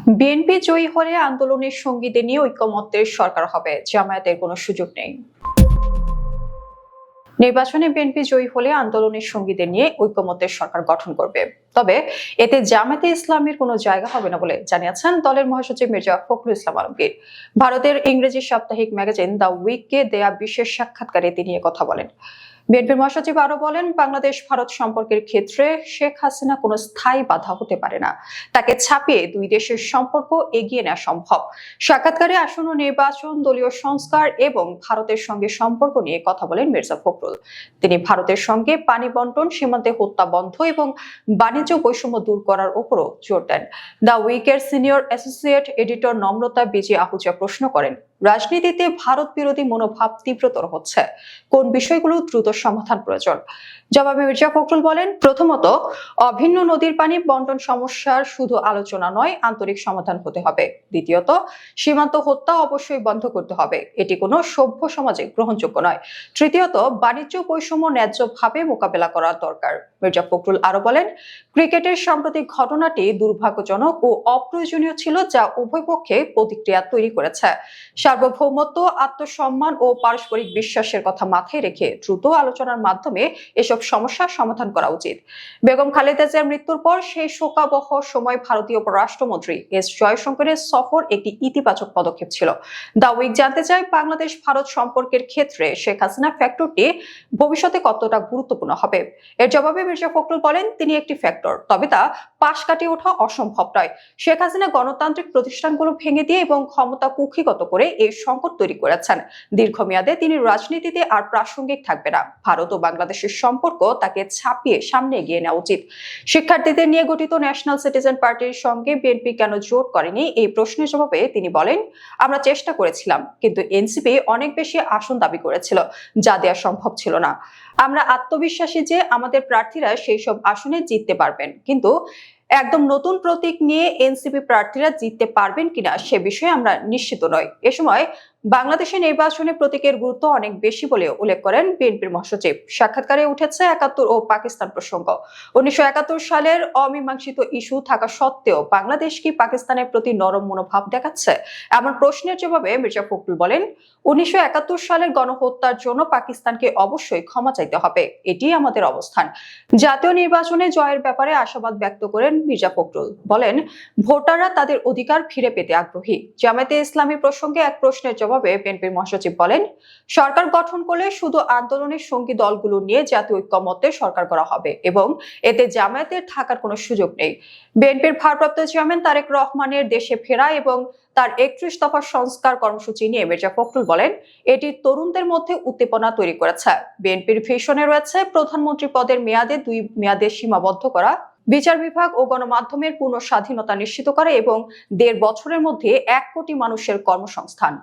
BNP জয়ী হলে আন্দোলনের সঙ্গীদের নিয়ে ঐকমত্যের সরকার হবে, জামায়াতের কোনো সুযোগ নেই। নির্বাচনে বিএনপি জয়ী হলে আন্দোলনের সঙ্গীদের নিয়ে ঐকমত্যের সরকার গঠন করবে, তবে এতে জামায়াতে ইসলামের কোনো জায়গা হবে না বলে জানিয়েছেন দলের মহাসচিব মির্জা ফখরুল ইসলাম আলমগীর। ভারতের ইংরেজি সাপ্তাহিক ম্যাগাজিন দ্য উইককে দেয়া বিশেষ সাক্ষাৎকারে তিনি কথা বলেন। বিএনপির মহাসচিব আরো বলেন, বাংলাদেশ ভারত সম্পর্কের ক্ষেত্রে শেখ হাসিনা কোনো স্থায়ী বাধা হতে পারে না, তাকে ছাপিয়ে দুই দেশের সম্পর্ক এগিয়ে নেওয়া সম্ভব। সাক্ষাৎকারে আসন্ন নির্বাচন, দলীয় সংস্কার এবং ভারতের সঙ্গে সম্পর্ক নিয়ে কথা বলেন মির্জা ফখরুল। তিনি ভারতের সঙ্গে পানি বন্টন, সীমান্তে হত্যা বন্ধ এবং বাণিজ্য বৈষম্য দূর করার উপরও জোর দেন। দ্য উইকের সিনিয়র অ্যাসোসিয়েট এডিটর নম্রতা বিজি আহুজা প্রশ্ন করেন, রাজনীতিতে ভারত বিরোধী মনোভাব তীব্রতর হচ্ছে, কোন বিষয়গুলো দ্রুত সমাধান প্রয়োজন? জবাবে মির্জা ফখরুল বলেন, প্রথমত, অভিন্ন নদীর পানি বন্টন সমস্যার শুধু আলোচনা নয়, আন্তরিক সমাধান হতে হবে। দ্বিতীয়ত, সীমান্ত হত্যা অবশ্যই বন্ধ করতে হবে, এটি কোনো সভ্য সমাজে গ্রহণযোগ্য নয়। তৃতীয়ত, বাণিজ্য বৈষম্য ন্যায্যভাবে মোকাবেলা করা দরকার। মির্জা ফখরুল আরো বলেন, ক্রিকেটের সাম্প্রতিক ঘটনাটি দুর্ভাগ্যজনক ও অপ্রয়োজনীয় ছিল, যা উভয় পক্ষে প্রতিক্রিয়া তৈরি করেছে। সার্বভৌমত্ব, আত্মসম্মান ও পারস্পরিক বিশ্বাসের কথা মাথায় রেখে দ্রুত আলোচনার মাধ্যমে এসব সমস্যার সমাধান করা উচিত। বেগম খালেদা জিয়ার মৃত্যুর পর সেই শোকাবহ সময় ভারতীয় পররাষ্ট্রমন্ত্রী এস জয়শঙ্করের সফর একটি ইতিবাচক পদক্ষেপ ছিল। দ্য উইক জানতে চায়, বাংলাদেশ ভারত সম্পর্কের ক্ষেত্রে শেখ হাসিনা ফ্যাক্টরটি ভবিষ্যতে কতটা গুরুত্বপূর্ণ হবে। এর জবাবে মির্জা ফখরুল বলেন, তিনি একটি ফ্যাক্টর, তবে তা পাশ কাটিয়ে ওঠা অসম্ভব নয়। শেখ হাসিনা গণতান্ত্রিক প্রতিষ্ঠানগুলো ভেঙে দিয়ে এবং ক্ষমতা কুক্ষিগত করে এই সংকট তৈরি করেছেন। দীর্ঘমেয়াদে তিনি রাজনীতিতে আর প্রাসঙ্গিক থাকবে না। ভারত ও বাংলাদেশের সম্পর্ক তাকে ছাপিয়ে সামনে এগিয়ে নেওয়া উচিত। শিক্ষার্থীদের নিয়ে গঠিত ন্যাশনাল সিটিজেন পার্টির সঙ্গে বিএনপি কেন জোট করেনি, এই প্রশ্নের জবাবে তিনি বলেন, আমরা চেষ্টা করেছিলাম, কিন্তু এনসিপি অনেক বেশি আসন দাবি করেছিল, যা দেওয়া সম্ভব ছিল না। আমরা আত্মবিশ্বাসী যে আমাদের প্রার্থীরা সেই সব আসনে জিততে পারবেন, কিন্তু একদম নতুন প্রতীক নিয়ে এনসিপি প্রার্থীরা জিততে পারবেন কিনা সে বিষয়ে আমরা নিশ্চিত নই। এ সময় বাংলাদেশের নির্বাচনে প্রতীকের গুরুত্ব অনেক বেশি বলে উল্লেখ করেন বিএনপির মহাসচিব। সাক্ষাৎকারে উঠেছে ৭১ ও পাকিস্তান প্রসঙ্গ। ১৯৭১ সালের অমীমাংসিত ইস্যু থাকা সত্ত্বেও বাংলাদেশ কি পাকিস্তানের প্রতি নরম মনোভাব দেখাচ্ছে? এমন প্রশ্নের জবাবে মির্জা ফখরুল বলেন, ১৯৭১ সালের গণহত্যার জন্য পাকিস্তানকে অবশ্যই ক্ষমা চাইতে হবে, এটি আমাদের অবস্থান। জাতীয় নির্বাচনে জয়ের ব্যাপারে আশাবাদ ব্যক্ত করেন মির্জা ফখরুল। বলেন, ভোটাররা তাদের অধিকার ফিরে পেতে আগ্রহী। জামায়াতে ইসলামী প্রসঙ্গে এক প্রশ্নের জবাবে বিএনপির মহাসচিব বলেন, সরকার গঠন করলে শুধু আন্দোলনের সঙ্গী দলগুলো নিয়ে জাতীয় ঐকমত্যে সরকার করা হবে এবং এতে জামায়াতের থাকার কোনো সুযোগ নেই। বিএনপির ভারপ্রাপ্ত চেয়ারম্যান তারেক রহমানের দেশে ফেরা এবং তার ৩১ দফা সংস্কার কর্মসূচি নিয়ে মির্জা ফখরুল বলেন, এটি তরুণদের মধ্যে উদ্দীপনা তৈরি করেছে। বিএনপির ভিশনে রয়েছে প্রধানমন্ত্রী পদের মেয়াদে ২ মেয়াদে সীমাবদ্ধ করা, বিচার বিভাগ ও গণমাধ্যমের পূর্ণ স্বাধীনতা নিশ্চিত করা এবং ১.৫ বছরের মধ্যে ১ কোটি মানুষের কর্মসংস্থান।